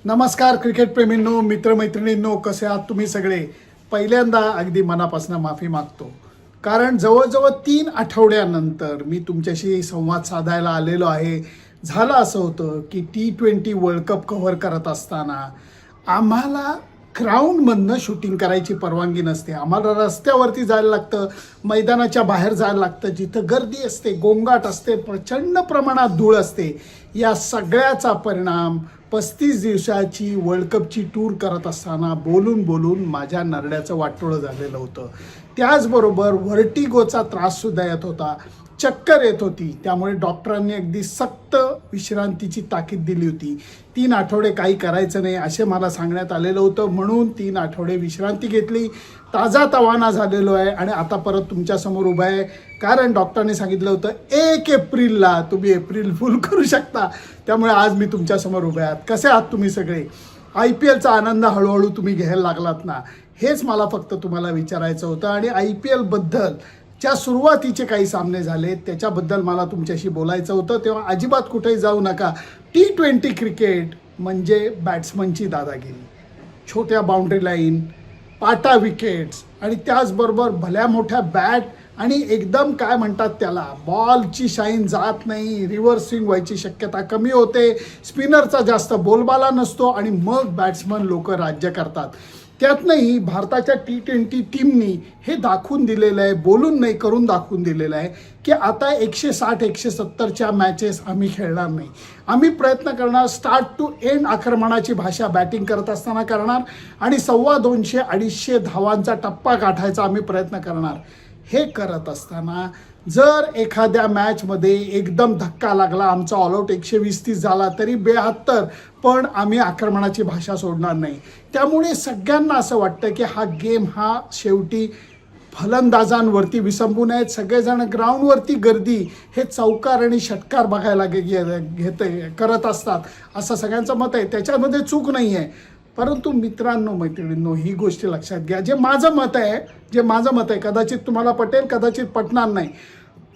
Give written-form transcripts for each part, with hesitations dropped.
नमस्कार क्रिकेट प्रेमींनो, मित्रमैत्रिणींनो, कसे आहात तुम्ही सगळे. पहिल्यांदा अगदी मनापासून माफी मागतो, कारण जवळजवळ 3 आठवड्यानंतर मी तुमच्याशी संवाद साधायला आलेलो आहे. झालं असं होतं की T20 वर्ल्ड कप कव्हर करत असताना आम्हाला ग्राउंडमधनं शूटिंग करायची परवानगी नसते. आम्हाला रस्त्यावरती जायला लागतं, मैदानाच्या बाहेर जायला लागतं, जिथं गर्दी असते, गोंगाट असते, प्रचंड प्रमाणात धूळ असते. या सगळ्याचा परिणाम 35 दिवसाची वर्ल्ड कपची टूर करत असताना बोलून बोलून माझ्या नरड्याचं वाटोळं झालेलं होतं. त्याचबरोबर व्हर्टिगोचा त्राससुद्धा येत होता, चक्कर येत होती. त्यामुळे डॉक्टरांनी अगदी सक्त विश्रांतीची ताकीद दिली होती. 3 आठवडे काही करायचं नाही असे मला सांगण्यात आलेलं होतं. म्हणून 3 आठवडे विश्रांती घेतली, ताजा तवाना झालेलो आहे आणि आता परत तुमच्यासमोर उभा आहे. कारण डॉक्टरांनी सांगितलं होतं 1 एप्रिलला तुम्ही एप्रिल फुल करू शकता. त्यामुळे आज मी तुमच्यासमोर उभे आहात. कसे आहात तुम्ही सगळे? IPLचा आनंद हळूहळू तुम्ही घ्यायला लागलात ना, हेच मला फक्त तुम्हाला विचारायचं होतं. आणि IPLबद्दल ज्या सुरुवातीचे काही सामने झाले त्याच्याबद्दल मला तुमच्याशी बोलायचं होतं. तेव्हा अजिबात कुठेही जाऊ नका. T20 क्रिकेट म्हणजे बॅट्समनची दादागिरी, छोट्या बाउंड्री लाईन, पाटा विकेट्स आणि त्याचबरोबर भल्या मोठ्या बॅट आणि एकदम काय म्हणतात त्याला, बॉलची शाईन जात नाही, रिव्हर्स स्विंग व्हायची शक्यता कमी होते, स्पिनरचा जास्त बोलबाला नसतो आणि मग बॅट्समन लोक राज्य करतात. त्यातनंही भारताच्या T20 टीमनी हे दाखवून दिलेलं आहे, बोलून नाही करून दाखवून दिलेलं आहे की आता 160-170च्या मॅचेस आम्ही खेळणार नाही. आम्ही प्रयत्न करणार स्टार्ट टू एंड आक्रमणाची भाषा बॅटिंग करत असताना करणार आणि 250-250 धावांचा टप्पा गाठायचा आम्ही प्रयत्न करणार. हे करत असताना जर एखाद्या मॅचमध्ये एकदम धक्का लागला, आमचा ऑलआउट 120-30 झाला तरी 72, पण आम्ही आक्रमणाची भाषा सोडणार नाही. त्यामुळे सगळ्यांना असं वाटतं की हा गेम हा शेवटी फलंदाजांवरती विसंबून आहेत. सगळेजण ग्राउंडवरती गर्दी हे चौकार आणि षटकार बघायला करत असतात असं सगळ्यांचं मत आहे. त्याच्यामध्ये चूक नाही आहे. परंतु मित्रांनो, मैत्रिणींनो, ही गोष्ट लक्षात घ्या. जे माझं मत आहे कदाचित तुम्हाला पटेल, कदाचित पटणार नाही,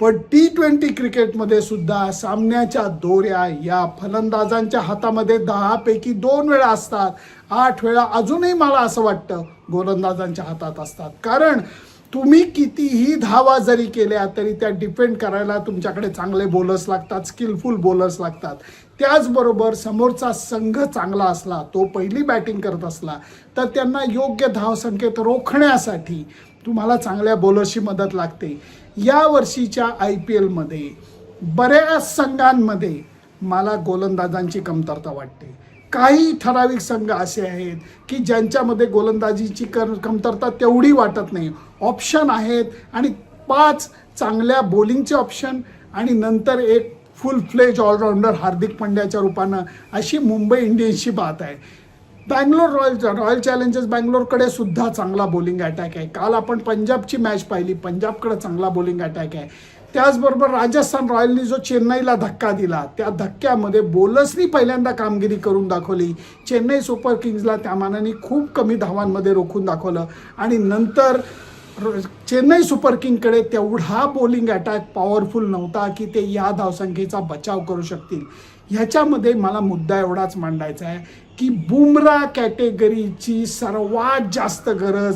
पण T20 क्रिकेटमध्ये सुद्धा सामन्याच्या दोऱ्या या फलंदाजांच्या हातामध्ये 10 पैकी 2 वेळा असतात. 8 वेळा अजूनही मला असं वाटतं गोलंदाजांच्या हातात असतात. कारण तुम्ही कितीही धावा जरी केल्या तरी त्या डिफेंड करायला तुमच्याकडे चांगले बॉलर्स लागतात, स्किलफुल बॉलर्स लागतात. त्याचबरोबर समोरचा संघ चांगला असला, तो पहिली बॅटिंग करत असला, तर त्यांना योग्य धावसंख्येत रोखण्यासाठी तुम्हाला चांगल्या बॉलर्सची मदत लागते. या वर्षीच्या IPLमध्ये बऱ्याच संघांमध्ये मला गोलंदाजांची कमतरता वाटते. काही ठराविक संघ असे आहेत की ज्यांच्यामध्ये गोलंदाजीची कमतरता तेवढी वाटत नाही. ऑप्शन आहेत आणि 5 चांगल्या बॉलिंगचे ऑप्शन आणि नंतर एक फुल फ्लेज ऑलराऊंडर हार्दिक पांड्याच्या रूपानं, अशी मुंबई इंडियन्सची बात आहे. रॉयल चॅलेंजर्स बँगलोरकडे सुद्धा चांगला बॉलिंग अटॅक आहे. काल आपण पंजाबची मॅच पाहिली, पंजाबकडे चांगला बॉलिंग अटॅक आहे. त्याचबरोबर राजस्थान रॉयलनी जो चेन्नईला धक्का दिला, त्या धक्क्यामध्ये बॉलर्सनी पहिल्यांदा कामगिरी करून दाखवली. चेन्नई सुपर किंग्सला त्या मानाने खूप कमी धावांमध्ये रोखून दाखवलं आणि नंतर चेन्नई सुपर किंगकडे तेवढा बॉलिंग अटॅक पॉवरफुल नव्हता की ते या धावसंख्येचा बचाव करू शकतील. ह्याच्यामध्ये मला मुद्दा एवढाच मांडायचा आहे की बुमरा कॅटेगरीची सर्वात जास्त गरज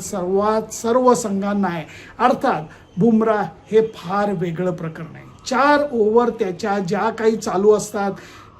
सर्व संघांना आहे. अर्थात बुमरा हे फार वेगळं प्रकरण आहे. 4 ओव्हर त्याच्या ज्या काही चालू असतात,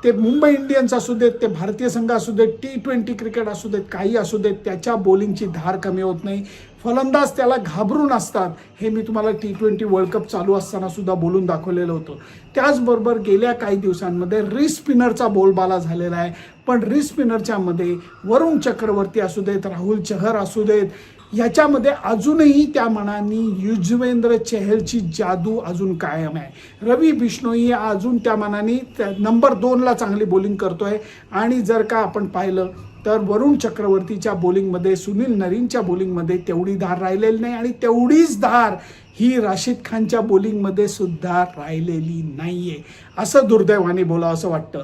ते मुंबई इंडियन्स असू देत, ते भारतीय संघ असू देत, T20 क्रिकेट असू देत, काही असू देत, त्याच्या बॉलिंगची धार कमी होत नाही. फलंदाज त्याला घाबरून असतात. हे मी तुम्हाला T20 वर्ल्ड कप चालू असताना सुद्धा बोलून दाखवलेलं होतं. त्याचबरोबर गेल्या काही दिवसांमध्ये रिस्ट स्पिनरचा बोलबाला झालेला आहे. पण रिस्ट स्पिनरच्या मध्ये वरुण चक्रवर्ती असू देत, राहुल चहर असू देत, याच्यामध्ये अजूनही त्या मनाने युजवेंद्र चहलची जादू अजून कायम आहे. रवी बिश्नोई अजून त्या मनाने नंबर 2ला चांगली बॉलिंग करतोय. आणि जर का आपण पाहिलं तर वरुण चक्रवर्तीच्या बॉलिंगमध्ये, सुनील नरीनच्या बॉलिंगमध्ये तेवढी धार राहिलेली नाही आणि तेवढीच धार ही राशिद खानच्या बॉलिंगमध्ये सुद्धा राहिलेली नाहीये, असं दुर्दैवाने बोलावं असं वाटतं.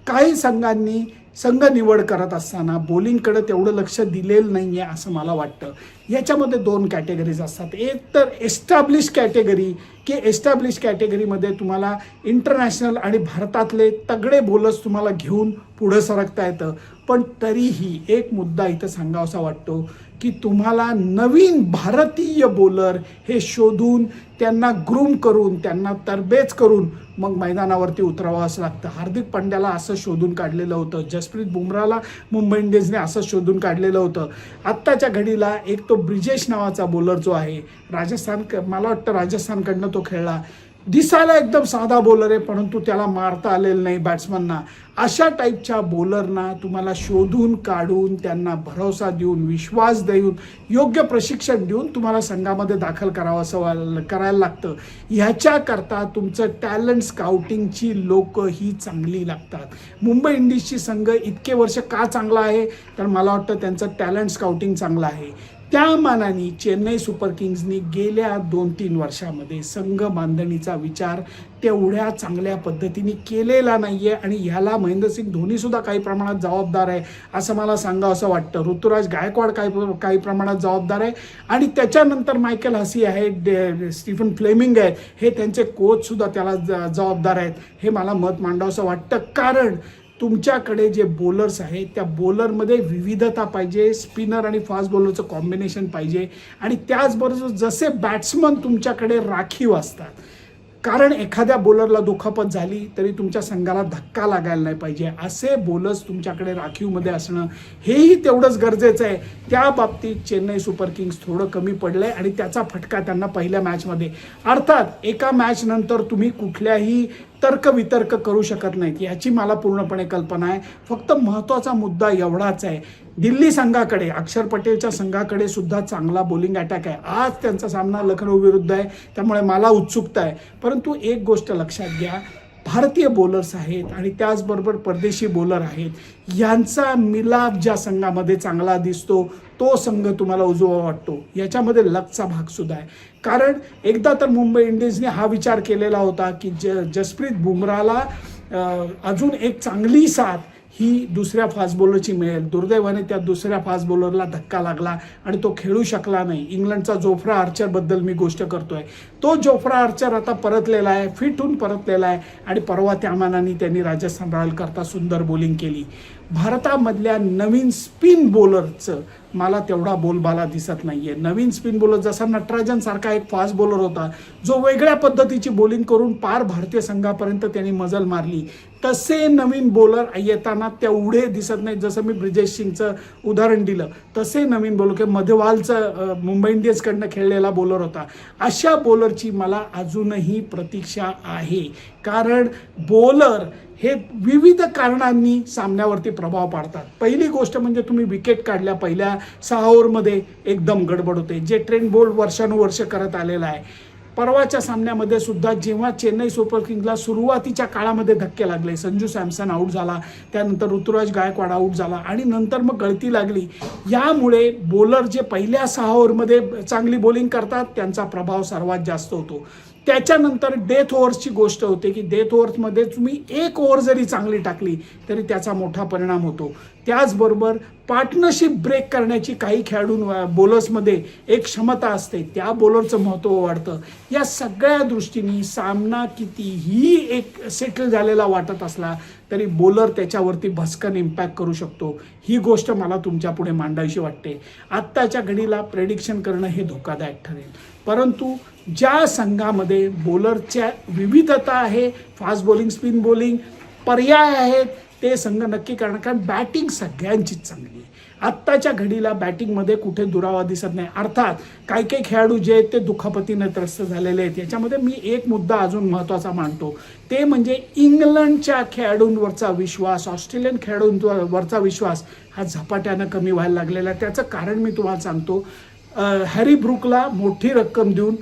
काही संघांनी संघ निवड करत असताना बॉलिंगकडे तेवढं लक्ष दिलेलं नाही आहे असं मला वाटतं. याच्यामध्ये 2 कॅटेगरीज असतात. एक तर एस्टॅब्लिश कॅटेगरी, की एस्टॅब्लिश कॅटेगरीमध्ये तुम्हाला इंटरनॅशनल आणि भारतातले तगडे बॉलर्स तुम्हाला घेऊन पुढं सरकता येतं. पण तरीही एक मुद्दा इथं सांगावासा वाटतो की तुम्हाला नवीन भारतीय बॉलर हे शोधून त्यांना ग्रूम करून त्यांना तरबेज करून मग मैदानावरती उतरावंच लागतं. हार्दिक पांड्याला असं शोधून काढलेलं होतं, जसप्रीत बुमराला मुंबई इंडियन्सने असं शोधून काढलेलं होतं. आत्ताच्या घडीला एक तो ब्रिजेश नावाचा बॉलर जो आहे मला वाटतं राजस्थानकडनं तो खेळला, दिसायला एकदम साधा बॉलर आहे परंतु त्याला मारता आलेलं नाही बॅट्समनना. अशा टाईपच्या बॉलरना तुम्हाला शोधून काढून त्यांना भरोसा देऊन विश्वास देऊन योग्य प्रशिक्षण देऊन तुम्हाला संघामध्ये दाखल करायला लागतं. ह्याच्याकरता तुमचं टॅलेंट स्काउटिंगची लोक ही चांगली लागतात. मुंबई इंडियन्सची संघ इतके वर्ष का चांगला आहे तर मला वाटतं त्यांचं टॅलेंट स्काउटिंग चांगलं आहे. त्या मानाने चेन्नई सुपर किंग्सनी गेल्या 2-3 वर्षामध्ये संघ बांधणीचा विचार तेवढ्या चांगल्या पद्धतीने केलेला नाही आहे आणि ह्याला महेंद्रसिंग धोनीसुद्धा काही प्रमाणात जबाबदार आहे असं मला सांगावं वाटतं. ऋतुराज गायकवाड काही प्रमाणात जबाबदार आहे आणि त्याच्यानंतर मायकेल हसी आहे, स्टीफन फ्लेमिंग आहे, हे त्यांचे कोचसुद्धा त्याला जबाबदार आहेत. हे मला मत मांडावंसं वाटतं कारण तुमच्याकडे जे बॉलर्स आहेत त्या बॉलरमध्ये विविधता पाहिजे, स्पिनर आणि फास्ट बॉलरचं कॉम्बिनेशन पाहिजे आणि त्याचबरोबर जसे बॅट्समन तुमच्याकडे राखीव असतात. कारण एखाद्या बॉलरला दुखापत झाली तरी तुमच्या संघाला धक्का लागायला नाही पाहिजे, असे बॉलर्स तुमच्याकडे राखीवमध्ये असणं हेही तेवढंच गरजेचं आहे. त्या बाबतीत चेन्नई सुपर किंग्स थोडं कमी पडलं आहे आणि त्याचा फटका त्यांना पहिल्या मॅचमध्ये, अर्थात एका मॅचनंतर तुम्ही कुठल्याही तर्कवितर्क करू शकत नाहीत याची मला पूर्णपणे कल्पना आहे. फक्त महत्त्वाचा मुद्दा एवढाच आहे, दिल्ली संघाकडे अक्षर पटेलच्या संघाकडे सुद्धा चांगला बॉलिंग अटॅक आहे. आज त्यांचा सामना लखनौ विरुद्ध आहे त्यामुळे मला उत्सुकता आहे. परंतु एक गोष्ट लक्षात घ्या, भारतीय बॉलर्स आहेत आणि त्याचबरोबर परदेशी बॉलर आहेत, यांचा मिलाप ज्या संघामध्ये चांगला दिसतो तो संघ तुम्हाला उजवा वाटतो. याच्यामध्ये लकचा भाग सुद्धा आहे. कारण एकदा तर मुंबई इंडियन्सने हा विचार केलेला होता की जसप्रीत बुमराला अजून एक चांगली साथ ही दुसऱ्या फास्ट बॉलरची मिळेल. दुर्दैवाने त्या दुसऱ्या फास्ट बॉलरला धक्का लागला आणि तो खेळू शकला नाही. इंग्लंडचा जोफ्रा आर्चरबद्दल मी गोष्ट करतोय. तो जोफ्रा आर्चर आता परतलेला आहे, फिट होऊन परतलेला आहे आणि परवा त्या मानाने त्यांनी राजस्थान रॉयल करता सुंदर बॉलिंग केली. भारतामधल्या नवीन स्पिन बॉलरचं मला तेवढा बोलबाला दिसत नाहीये. नवीन स्पिन बॉलर जसा नटराजन सारखा एक फास्ट बॉलर होता जो वेगळ्या पद्धतीची बॉलिंग करून पार भारतीय संघापर्यंत त्यांनी मजल मारली, तसे नवीन बॉलर येताना तेवढे दिसत नाहीत. जसं मी ब्रिजेश सिंगचं उदाहरण दिलं तसे नवीन बॉलर की मध्यवालचं मुंबई इंडियन्सकडनं खेळलेला बॉलर होता, अशा बॉलरची मला अजूनही प्रतीक्षा आहे. कारण बॉलर हे विविध कारणांनी सामन्यावरती प्रभाव पाडतात. पहिली गोष्ट म्हणजे तुम्ही विकेट काढल्या पहिल्या 6 ओव्हरमध्ये एकदम गडबड होते, जे ट्रेंट बोल्ट वर्षानुवर्ष करत आलेलं आहे. परवाच्या सामन्यामध्ये सुद्धा जेव्हा चेन्नई सुपर किंग्सला सुरुवातीच्या काळामध्ये धक्के लागले, संजू सॅमसन आऊट झाला, त्यानंतर ऋतुराज गायकवाड आऊट झाला आणि नंतर मग गळती लागली. यामुळे बॉलर जे पहिल्या 6 ओव्हरमध्ये चांगली बॉलिंग करतात त्यांचा प्रभाव सर्वात जास्त होतो. त्याच्यानंतर डेथ ओव्हर्सची गोष्ट होते की डेथ ओव्हर्समध्ये तुम्ही 1 ओव्हर जरी चांगली टाकली तरी त्याचा मोठा परिणाम होतो. त्याचबरोबर पार्टनरशिप ब्रेक करण्याची काही खेळाडू बॉलर्समध्ये एक क्षमता असते, त्या बॉलरचं महत्त्व वाढतं. या सगळ्या दृष्टीने सामना कितीही एक सेटल झालेला वाटत असला तरी बॉलर त्याच्यावरती भस्कन इम्पॅक्ट करू शकतो. ही गोष्ट मला तुमच्या पुढे मांडावीशी वाटते. आत्ताच्या घडीला प्रेडिक्शन करणं हे धोकादायक ठरेल, परंतु ज्या संघामध्ये बॉलरच्या विविधता आहे, फास्ट बॉलिंग स्पिन बॉलिंग पर्याय आहेत, ते संघ नक्की करणार. कारण बॅटिंग सगळ्यांचीच चांगली आहे. आत्ताच्या घडीला बॅटिंगमध्ये कुठे दुरावा दिसत नाही. अर्थात काही काही खेळाडू जे आहेत ते दुखापतीने त्रस्त झालेले आहेत. याच्यामध्ये मी एक मुद्दा अजून महत्त्वाचा मानतो, ते म्हणजे इंग्लंडच्या खेळाडूंवरचा विश्वास, ऑस्ट्रेलियन खेळाडूंवरचा विश्वास हा झपाट्यानं कमी व्हायला लागलेला आहे. त्याचं कारण मी तुम्हाला सांगतो. हॅरी ब्रूकला मोठी रक्कम देऊन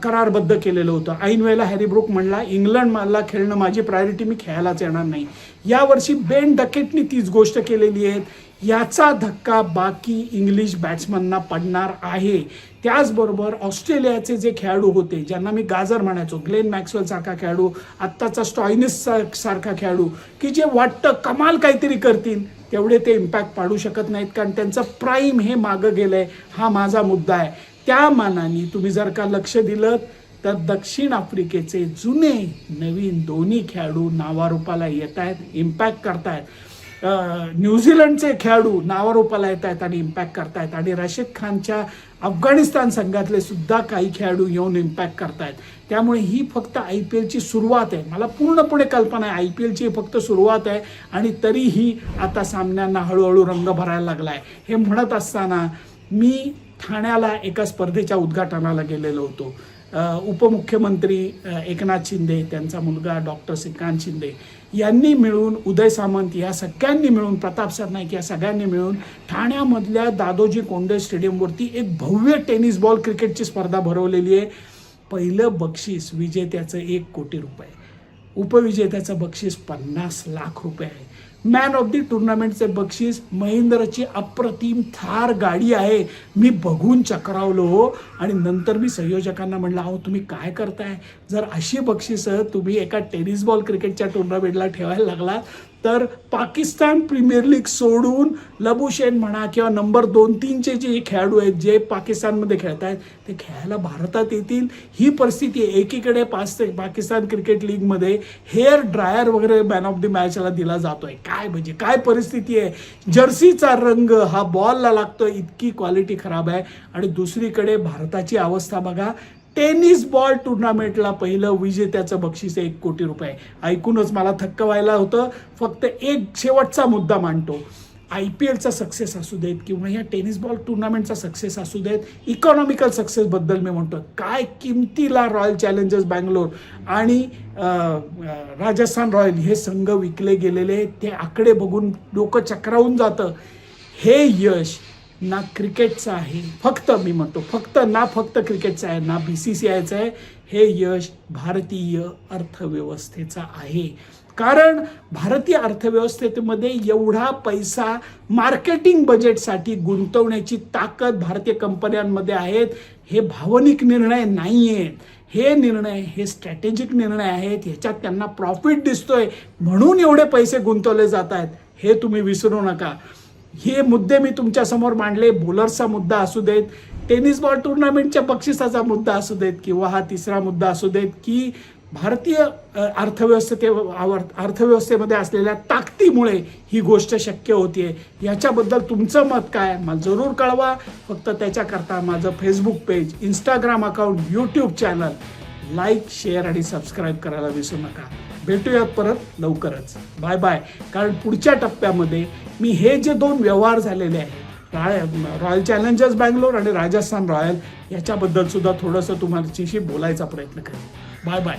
करारबद्ध केलेलं होतं. ऐन वेळेला हॅरी ब्रूक म्हणला इंग्लंड मला खेळणं माझी प्रायोरिटी, मी खेळायलाच येणार नाही. यावर्षी बेन डकेटनी तीच गोष्ट केलेली आहे. याचा धक्का बाकी इंग्लिश बॅट्समनना पडणार आहे. त्याचबरोबर ऑस्ट्रेलियाचे जे खेळाडू होते ज्यांना मी गाजर म्हणायचो, ग्लेन मॅक्सवेल सारखा खेळाडू, आत्ताचा स्टॉयनिस सारखा खेळाडू की जे वाटतं कमाल काहीतरी करतील, तेवढे ते इम्पॅक्ट पाडू शकत नाहीत, कारण त्यांचं प्राईम हे मागं गेलं आहे. हा माझा मुद्दा आहे. त्या मानाने तुम्ही जर का लक्ष दिलं तर दक्षिण आफ्रिकेचे जुने नवीन दोन्ही खेळाडू नावारूपाला येत आहेत, इम्पॅक्ट करतायत. न्यूझीलंडचे खेळाडू नावारूपाला येत आहेत आणि इम्पॅक्ट करतायत. आणि राशिद खानच्या अफगाणिस्तान संघातले सुद्धा काही खेळाडू येऊन इम्पॅक्ट करतायत. त्यामुळे ही फक्त IPLची सुरुवात आहे. मला पूर्णपणे कल्पना आहे IPLची फक्त सुरुवात आहे आणि तरीही आता सामन्यांना हळूहळू रंग भरायला लागला आहे. हे म्हणत असताना मी ठाण्याला एका स्पर्धेच्या उद्घाटनाला गेलेलो होतो. उपमुख्यमंत्री एकनाथ शिंदे, त्यांचा मुलगा डॉक्टर श्रीकांत शिंदे यांनी मिळून, उदय सामंत या सगळ्यांनी मिळून, प्रताप सरनाईक या सगळ्यांनी मिळून ठाण्यामधल्या दादोजी कोंडे स्टेडियमवरती एक भव्य टेनिस बॉल क्रिकेटची स्पर्धा भरवलेली आहे. पहिलं बक्षीस विजेत्याचं 1 कोटी रुपये, उपविजेत्याचं बक्षीस 50 लाख रुपये आहे. मॅन ऑफ दी टुर्नामेंटचे बक्षीस महिंद्राची अप्रतिम थार गाडी आहे. मी बघून चक्रावलो हो. आणि नंतर मी संयोजकांना म्हणलं, अहो तुम्ही काय करताय? जर अशी बक्षिसं तुम्ही एका टेनिस बॉल क्रिकेटच्या टुर्नामेंटला ठेवायला लागला तर पाकिस्तान प्रीमियर लीग सोडून लबुशेन म्हणा किंवा नंबर 2-3चे जे खेळाडू आहेत जे पाकिस्तानमध्ये खेळत आहेत ते खेळायला भारतात येतील. ही परिस्थिती आहे. एकीकडे पाकिस्तान क्रिकेट लीगमध्ये हेअर ड्रायर वगैरे मॅन ऑफ द मॅचला दिला जातोय. काय म्हणजे काय परिस्थिती आहे? जर्सीचा रंग हा बॉलला लागतोय, इतकी क्वालिटी खराब आहे. आणि दुसरीकडे भारताची अवस्था बघा. टेनिस बॉल टुर्नामेंटला पहिलं विजेत्याचं बक्षीस 1 कोटी रुपये. ऐकूनच मला थक्क व्हायला होतं. फक्त एक शेवटचा मुद्दा मांडतो. IPLचा सक्सेस असू देत किंवा या टेनिस बॉल टुर्नामेंटचा सक्सेस असू देत, इकॉनॉमिकल सक्सेसबद्दल मी म्हणतो. काय किमतीला रॉयल चॅलेंजर्स बँगलोर आणि राजस्थान रॉयल हे संघ विकले गेलेले, ते आकडे बघून डोकं चक्रावून जातं. हे यश ना क्रिकेटचं आहे, फक्त मी म्हणतो फक्त क्रिकेटचं आहे, ना BCCIचं आहे. हे यश भारतीय अर्थव्यवस्थेचं आहे. कारण भारतीय अर्थव्यवस्थेमध्ये एवढा पैसा मार्केटिंग बजेटसाठी गुंतवण्याची ताकद भारतीय कंपन्यांमध्ये आहेत. हे भावनिक निर्णय नाही आहेत. हे निर्णय हे स्ट्रॅटेजिक निर्णय आहेत. ह्याच्यात त्यांना प्रॉफिट दिसतोय म्हणून एवढे पैसे गुंतवले जात आहेत. हे तुम्ही विसरू नका. हे मुद्दे मी तुमच्या समोर मांडले. बॉलर्सचा मुद्दा असू देत, टेनिस बॉल टुर्नामेंटच्या बक्षिसाचा मुद्दा असू देत किंवा हा तिसरा मुद्दा असू देत की भारतीय अर्थव्यवस्थेमध्ये असलेल्या ताकदीमुळे ही गोष्ट शक्य होतीये. याच्याबद्दल तुमचं मत काय मला जरूर कळवा. फक्त त्याच्याकरता माझं Facebook page, Instagram account, YouTube channel like, share आणि सबस्क्राईब करायला विसरू नका. भेटूयात परत लवकरच. Bye bye. कारण पुढच्या टप्प्यामध्ये मी हे जे 2 व्यवहार झालेले आहेत, रॉयल चॅलेंजर्स बँगलोर आणि राजस्थान रॉयल, याच्याबद्दल सुद्धा थोडंसं तुम्हाला बोलायचा प्रयत्न करेन. Bye bye.